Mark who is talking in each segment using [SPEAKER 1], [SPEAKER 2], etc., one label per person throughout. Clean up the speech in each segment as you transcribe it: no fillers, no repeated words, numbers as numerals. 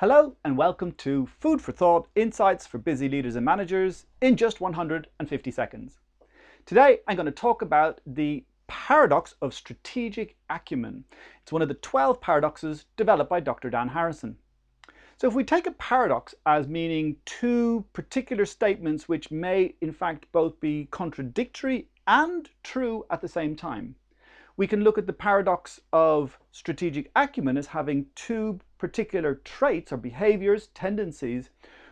[SPEAKER 1] Hello and welcome to Food for Thought Insights for Busy Leaders and Managers in just 150 seconds. Today I'm going to talk about the Paradox of Strategic Acumen. It's one of the 12 paradoxes developed by Dr. Dan Harrison. So if we take a paradox as meaning two particular statements which may in fact both be contradictory and true at the same time, we can look at the paradox of strategic acumen as having two particular traits or behaviors, tendencies,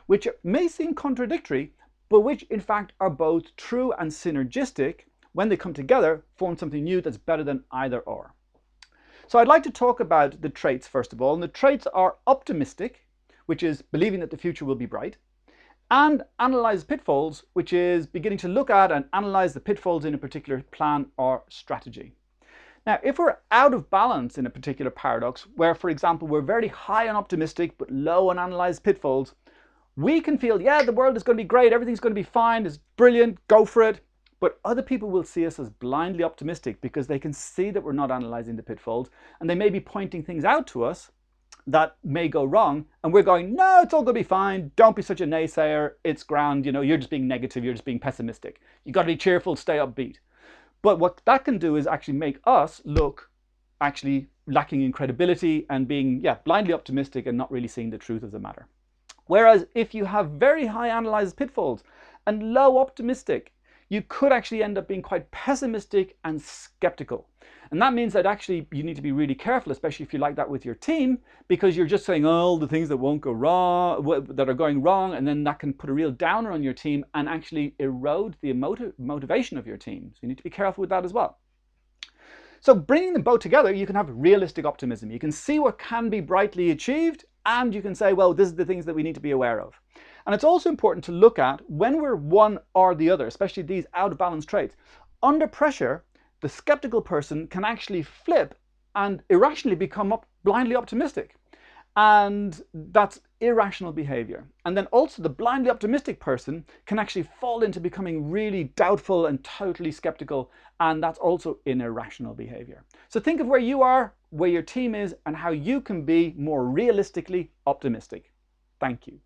[SPEAKER 1] which may seem contradictory, but which in fact are both true and synergistic. When they come together, form something new that's better than either or. So I'd like to talk about the traits first of all, and the traits are optimistic, which is believing that the future will be bright, and analyze pitfalls, which is beginning to look at and analyze the pitfalls in a particular plan or strategy. Now, if we're out of balance in a particular paradox, where, for example, we're very high on optimistic but low on analyzed pitfalls, we can feel, yeah, the world is going to be great, everything's going to be fine, it's brilliant, go for it. But other people will see us as blindly optimistic because they can see that we're not analyzing the pitfalls, and they may be pointing things out to us that may go wrong, and we're going, no, it's all going to be fine, don't be such a naysayer, it's grand, you're just being negative, you're just being pessimistic. You've got to be cheerful, stay upbeat. But what that can do is actually make us look actually lacking in credibility and being, blindly optimistic and not really seeing the truth of the matter. Whereas if you have very high analyzed pitfalls and low optimistic, you could actually end up being quite pessimistic and skeptical. And that means that actually you need to be really careful, especially if you like that with your team, because you're just saying all the things that won't go wrong, that are going wrong, and then that can put a real downer on your team and actually erode the motivation of your team. So you need to be careful with that as well. So bringing them both together, you can have realistic optimism. You can see what can be brightly achieved, and you can say, well, this is the things that we need to be aware of. And it's also important to look at when we're one or the other, especially these out of balance traits. Under pressure, the skeptical person can actually flip and irrationally become blindly optimistic. And that's irrational behavior. And then also the blindly optimistic person can actually fall into becoming really doubtful and totally skeptical. And that's also irrational behavior. So think of where you are, where your team is, and how you can be more realistically optimistic. Thank you.